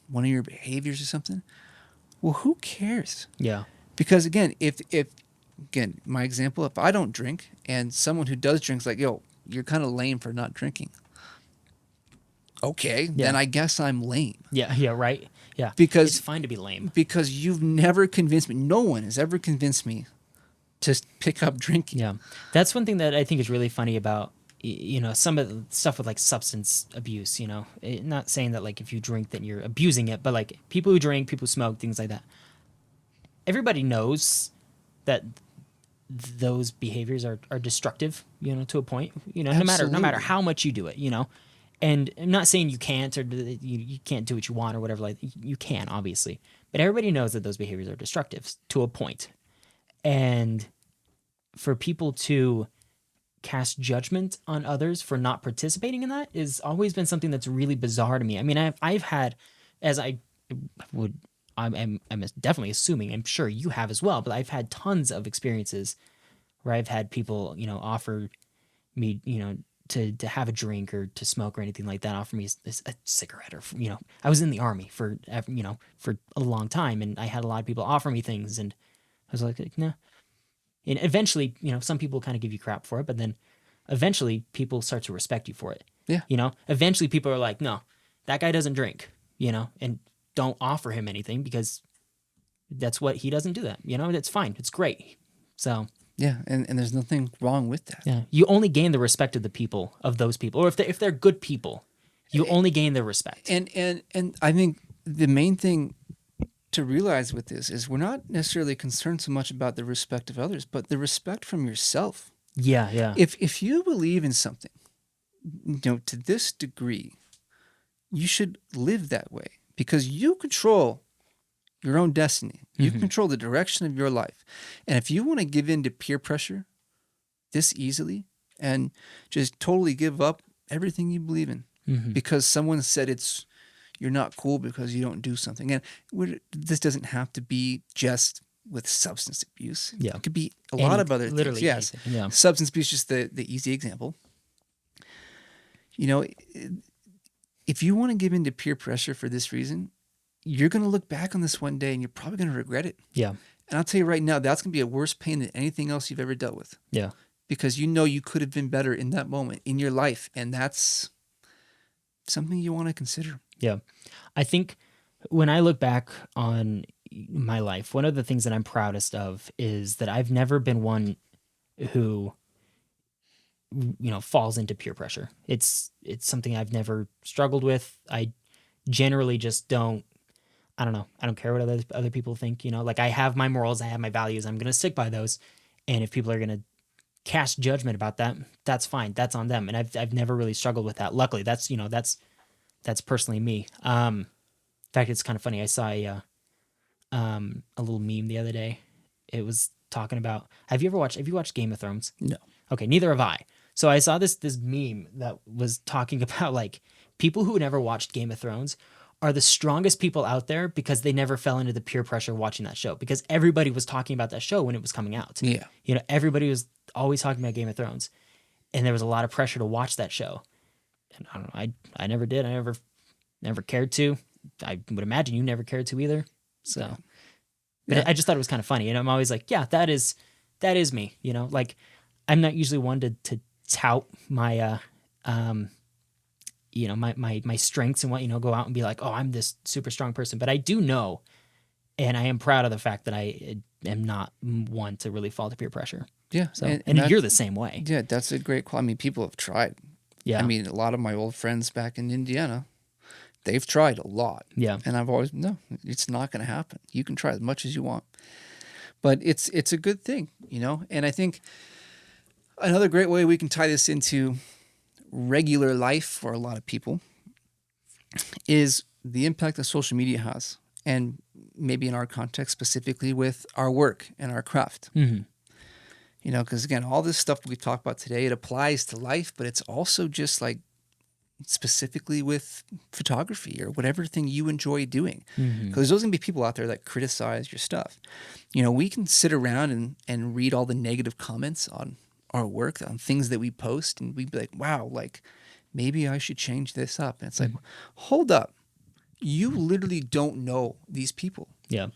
one of your behaviors or something. Well, who cares? Yeah. Because again, if my example, if I don't drink and someone who does drink is like, yo, you're kind of lame for not drinking. Okay, then I guess I'm lame. Yeah, right. Yeah. Because it's fine to be lame. Because you've never convinced me. No one has ever convinced me to pick up drinking. Yeah. That's one thing that I think is really funny about some of the stuff with like substance abuse, not saying that like if you drink that you're abusing it, but like people who drink, people who smoke, things like that. Everybody knows that those behaviors are destructive, to a point, no matter how much you do it, and I'm not saying you can't, or you can't do what you want or whatever, like you can, obviously, but everybody knows that those behaviors are destructive to a point. And for people to cast judgment on others for not participating in that has always been something that's really bizarre to me. I mean, I've had, as I would, I'm definitely assuming, I'm sure you have as well, but I've had tons of experiences where I've had people, offer me, to have a drink or to smoke or anything like that, offer me a cigarette, or, I was in the Army for a long time, and I had a lot of people offer me things, and I was like, no. And eventually, some people kind of give you crap for it, but then eventually people start to respect you for it. Yeah. Eventually people are like, no, that guy doesn't drink, and don't offer him anything because that's what he doesn't do that. That's fine. It's great. So yeah, and there's nothing wrong with that. yeah, you only gain the respect of those people, or if they're good people, you only gain their respect. And I think the main thing to realize with this is we're not necessarily concerned so much about the respect of others, but the respect from yourself. Yeah. If you believe in something, to this degree, you should live that way because you control your own destiny. You control the direction of your life. And if you want to give in to peer pressure this easily and just totally give up everything you believe in because someone said you're not cool because you don't do something. And this doesn't have to be just with substance abuse. Yeah. It could be a lot of other things. Yes. Anything. Yeah. Substance abuse is just the easy example. If you want to give in to peer pressure for this reason, you're going to look back on this one day and you're probably going to regret it. Yeah. And I'll tell you right now, that's going to be a worse pain than anything else you've ever dealt with. Yeah. Because you could have been better in that moment in your life. And that's something you want to consider. Yeah. I think when I look back on my life, one of the things that I'm proudest of is that I've never been one who, falls into peer pressure. It's something I've never struggled with. I generally just don't care what other people think, like I have my morals, I have my values, I'm going to stick by those. And if people are going to cast judgment about that, that's fine. That's on them. And I've never really struggled with that. Luckily, that's personally me. In fact, it's kind of funny. I saw a little meme the other day. It was talking about, have you watched Game of Thrones? No. Okay. Neither have I. So I saw this meme that was talking about like people who never watched Game of Thrones are the strongest people out there because they never fell into the peer pressure watching that show, because everybody was talking about that show when it was coming out. Yeah. Everybody was always talking about Game of Thrones, and there was a lot of pressure to watch that show. And I don't know, I never did. I never cared to. I would imagine you never cared to either. So, but I just thought it was kind of funny. And I'm always like, yeah, that is me, like I'm not usually one to tout my, my strengths and what, go out and be like, oh, I'm this super strong person. But I do know, and I am proud of the fact that I am not one to really fall to peer pressure. Yeah. So, and you're the same way. Yeah, that's a great quality. I mean, people have tried. Yeah. I mean, a lot of my old friends back in Indiana, they've tried a lot. Yeah. And I've always, no, it's not going to happen. You can try as much as you want. But it's a good thing, And I think another great way we can tie this into regular life for a lot of people is the impact that social media has, and maybe in our context specifically with our work and our craft. Because again, all this stuff we talk about today, it applies to life, but it's also just like specifically with photography or whatever thing you enjoy doing. Because there's going to be people out there that criticize your stuff. We can sit around and read all the negative comments on our work, on things that we post, and we'd be like, wow, like maybe I should change this up. And it's like, hold up. You literally don't know these people. Yeah.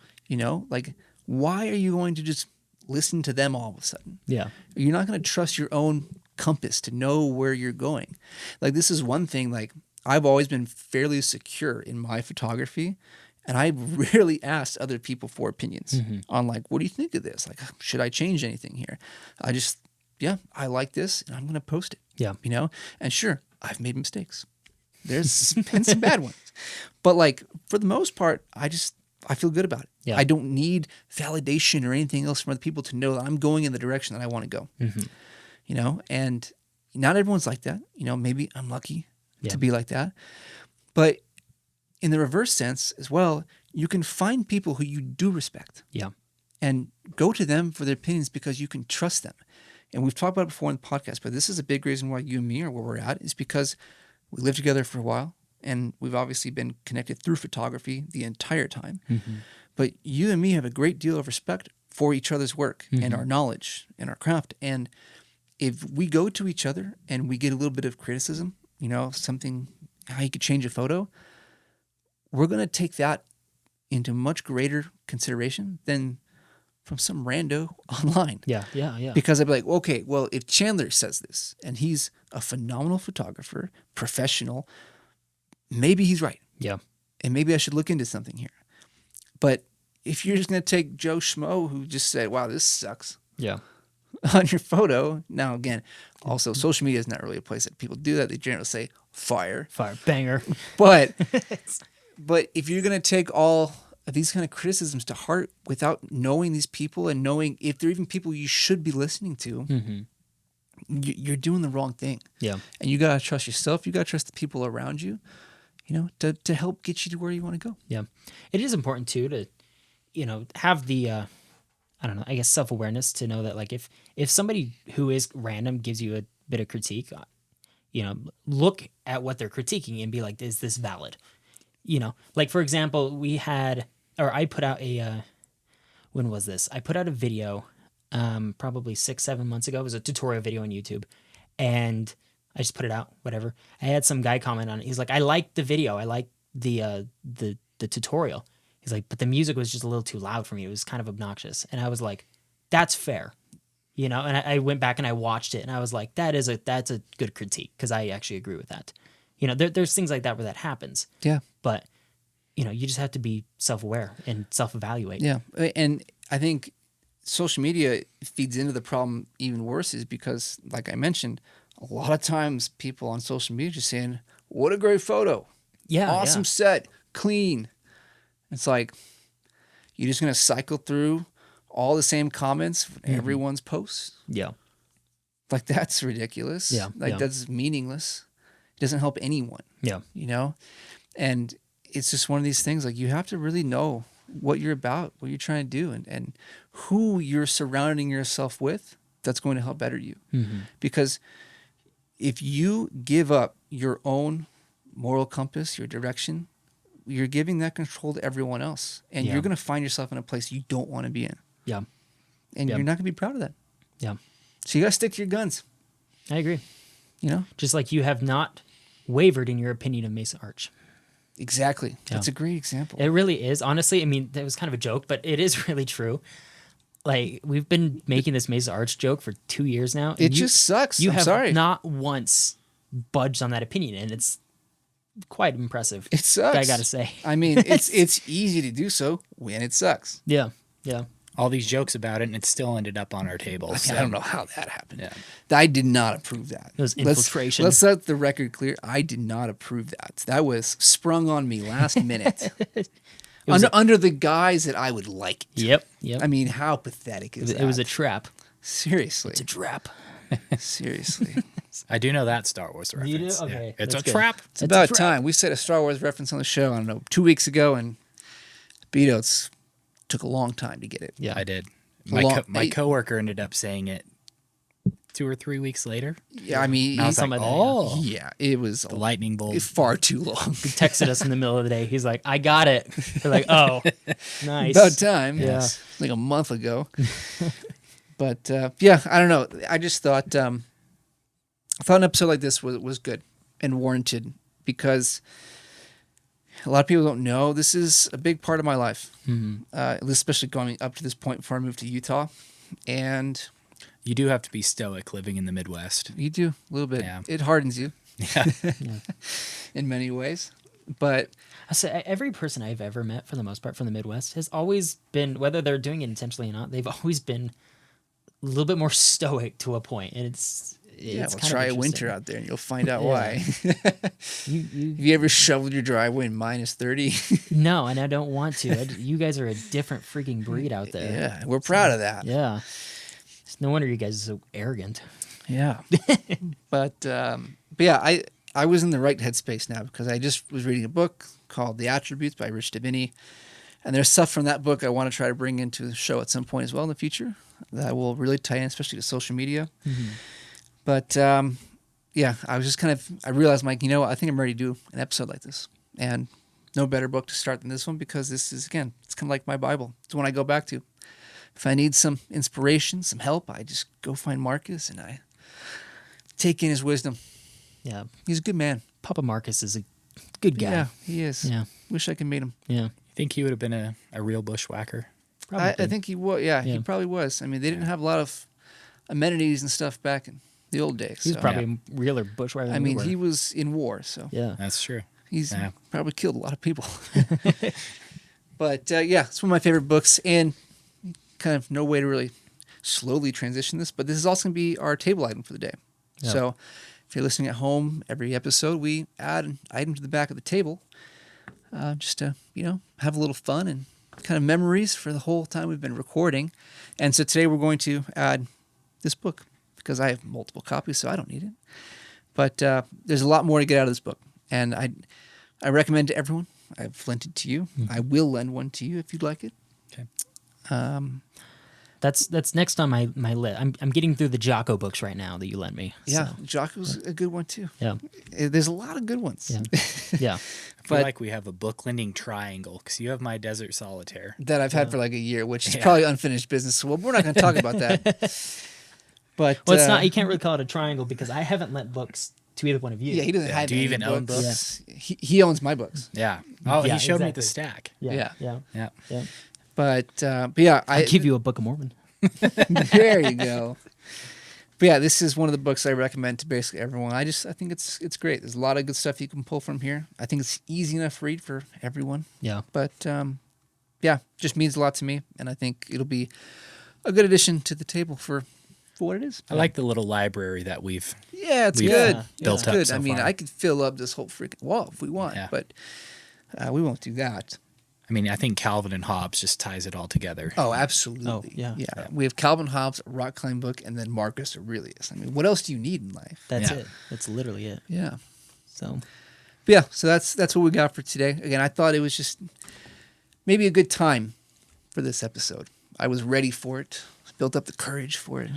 Like, why are you going to just listen to them all of a sudden? Yeah. You're not going to trust your own compass to know where you're going. Like, this is one thing, like, I've always been fairly secure in my photography, and I rarely asked other people for opinions on, like, what do you think of this? Like, should I change anything here? I just yeah, I like this and I'm going to post it. Yeah. You know, and sure, I've made mistakes. There's been some bad ones, but like for the most part, I feel good about it. Yeah. I don't need validation or anything else from other people to know that I'm going in the direction that I want to go. Mm-hmm. You know, and not everyone's like that. You know, maybe I'm lucky Yeah. to be like that, but in the reverse sense as well, you can find people who you do respect. Yeah. And go to them for their opinions because you can trust them. And we've talked about it before in the podcast, but this is a big reason why you and me are where we're at, is because we lived together for a while and we've obviously been connected through photography the entire time. Mm-hmm. But you and me have a great deal of respect for each other's work Mm-hmm. and our knowledge and our craft. And if we go to each other and we get a little bit of criticism, you know, something, how you could change a photo, we're going to take that into much greater consideration than from some rando online. Yeah. Yeah. Yeah. Because I'd be like, okay, well, if Chandler says this and he's a phenomenal photographer, professional, maybe he's right. Yeah. And maybe I should look into something here. But if you're just going to take Joe Schmo who just said, wow, this sucks Yeah. on your photo. Now, again, also social media is not really a place that people do that. They generally say fire. Fire banger. But if you're going to take all of these kind of criticisms to heart without knowing these people and knowing if they're even people you should be listening to, Mm-hmm. you're doing the wrong thing. Yeah. And you got to trust yourself. You got to trust the people around you, you know, to help get you to where you want to go. Yeah. It is important too to, you know, have the, I don't know, I guess self-awareness to know that like if somebody who is random gives you a bit of critique, you know, look at what they're critiquing and be like, is this valid? You know, like for example, I put out when was this? I put out a video, probably 6-7 months ago. It was a tutorial video on YouTube and I just put it out, whatever. I had some guy comment on it. He's like, I liked the video. I liked the tutorial. He's like, but the music was just a little too loud for me. It was kind of obnoxious. And I was like, that's fair. You know, and I went back and I watched it and I was like, that's a good critique because I actually agree with that. You know, there's things like that where that happens. Yeah. But, you know, you just have to be self-aware and self-evaluate. Yeah. And I think social media feeds into the problem even worse is because, like I mentioned, a lot of times people on social media just saying, what a great photo. Yeah. Awesome set. Clean. It's like, you're just going to cycle through all the same comments from everyone's posts. Yeah. Like, that's ridiculous. Yeah, Like, yeah. that's meaningless. It doesn't help anyone, Yeah. you know? And it's just one of these things, like, you have to really know what you're about, what you're trying to do, and who you're surrounding yourself with that's going to help better you. Mm-hmm. Because if you give up your own moral compass, your direction, you're giving that control to everyone else. And Yeah. you're going to find yourself in a place you don't want to be in. Yeah. And Yeah. you're not going to be proud of that. Yeah. So you got to stick to your guns, I agree. you know? Just like you have not wavered in your opinion of Mesa Arch. Exactly. Yeah. That's a great example. It really is. Honestly, I mean, that was kind of a joke, but it is really true. Like, we've been making this Mesa Arch joke for 2 years now. and It just sucks. You I'm have sorry. not once budged on that opinion, and it's quite impressive. It sucks. I gotta say. I mean, it's easy to do so when it sucks. Yeah. Yeah. All these jokes about it, and it still ended up on our table. I don't know how that happened. Yeah. I did not approve that. It was infiltration. Let's set the record clear. I did not approve that. That was sprung on me last minute. was under the guise that I would like it. Yep. Yep. I mean, how pathetic is that? It was a trap. Seriously. It's a trap. Seriously. I do know that Star Wars reference. You do? Yeah. Okay, It's that's a good. trap. It's about time. We said a Star Wars reference on the show, I don't know, 2 weeks ago, and BDOTES took a long time to get it. Yeah. I did. Long- My coworker ended up saying it 2 or 3 weeks later. Yeah, I mean, And I was like, Something like that, yeah, it was the lightning bolt. far too long. He texted us in the middle of the day. He's like, I got it. We're like, oh, nice. About time. Yeah. Like a month ago. But yeah, I don't know. I just thought an episode like this was good and warranted because a lot of people don't know this is a big part of my life, especially going up to this point before I moved to Utah. And You do have to be stoic living in the Midwest. you do a little bit. Yeah. It hardens you Yeah. in many ways. But I say every person I've ever met, for the most part, from the Midwest, has always been, whether they're doing it intentionally or not, they've always been little bit more stoic to a point, and Yeah, it's we'll kind try of a winter interesting. out there and you'll find out Yeah. why. You Have you ever shoveled your driveway in minus 30? no, and I don't want to. You guys are a different freaking breed out there. Yeah, we're proud of that. Yeah. It's no wonder you guys are so arrogant. Yeah. But yeah, I was in the right headspace now because I just was reading a book called The Attributes by Rich Davini. And there's stuff from that book I want to try to bring into the show at some point as well in the future that will really tie in, especially to social media. Mm-hmm. But yeah, I was just I realized, Mike, you know what? I think I'm ready to do an episode like this. And no better book to start than this one because this is, again, it's kind of like my Bible. It's one I go back to. If I need some inspiration, some help, I just go find Marcus and I take in his wisdom. Yeah. He's a good man. Papa Marcus is a good guy. Yeah, he is. Yeah. Wish I could meet him. Yeah. You think he would have been a real bushwhacker? Probably. I think he was. Yeah, he Yeah. probably was. I mean, they didn't have a lot of amenities and stuff back in the old days. He was so- probably a realer bushwhacker. I mean, he was in war, so Yeah. That's true. he's Yeah. probably killed a lot of people. But yeah, it's one of my favorite books, and kind of no way to really slowly transition this, but this is also going to be our table item for the day. Yeah. So if you're listening at home, every episode we add an item to the back of the table, just to have a little fun and kind of memories for the whole time we've been recording. And so today we're going to add this book because I have multiple copies, so I don't need it. But there's a lot more to get out of this book, and I recommend to everyone. I've lent it to you. I will lend one to you if you'd like it. Okay. That's next on my list. I'm getting through the Jocko books right now that you lent me. Yeah, So, Jocko's a good one too. yeah. There's a lot of good ones. Yeah. Yeah. I feel But- like we have a book lending triangle because you have my Desert Solitaire. That I've had for like a year, which is Yeah. probably unfinished business. So we're not going to talk about that. But Well, it's not. You can't really call it a triangle because I haven't lent books to either one of you. Yeah, he doesn't Yeah, have do you any even own books. He owns my books. Yeah. Oh, Yeah, he showed me exactly. the stack. Yeah. Yeah. Yeah. Yeah. Yeah. But yeah, I'll give you a Book of Mormon. there you go. But yeah, this is one of the books I recommend to basically everyone. I think it's great. There's a lot of good stuff you can pull from here. I think it's easy enough read for everyone. Yeah. But yeah, just means a lot to me, and I think it'll be a good addition to the table for what it is. I like the little library that we've Yeah, it's We've good. built It's up good. so I mean, far. I could fill up this whole freaking wall if we want, Yeah. but we won't do that. I mean, I think Calvin and Hobbes just ties it all together. Oh, absolutely. Oh, yeah. Yeah. We have Calvin Hobbes, a rock climbing book, and then Marcus Aurelius. I mean, what else do you need in life? That's Yeah. it. That's literally it. Yeah. So But yeah, so that's what we got for today. Again, I thought it was just maybe a good time for this episode. I was ready for it. Built up the courage for it.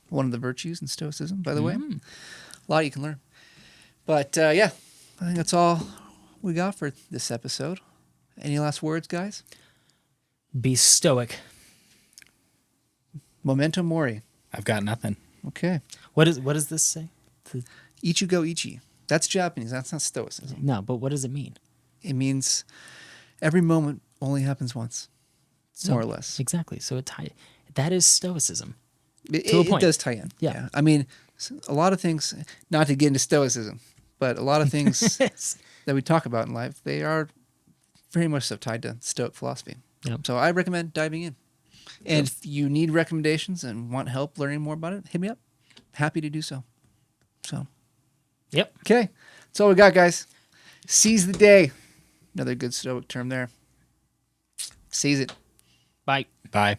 One of the virtues in Stoicism, by the way. A lot you can learn. But yeah, I think that's all we got for this episode. Any last words, guys? be stoic. Memento mori. I've got nothing. Okay. What does this say? Ichigo ichi. That's Japanese. That's not Stoicism. No, but what does it mean? It means every moment only happens once, So- more or less. Exactly. So that is stoicism. It, To a it point. does tie in. Yeah. I mean, a lot of things, not to get into Stoicism, but a lot of things that we talk about in life, they are very much so tied to Stoic philosophy. Yep. So I recommend diving in. And if you need recommendations and want help learning more about it, hit me up. Happy to do so. So, Yep. okay. That's all we got, guys. Seize the day. Another good Stoic term there. Seize it. Bye. Bye.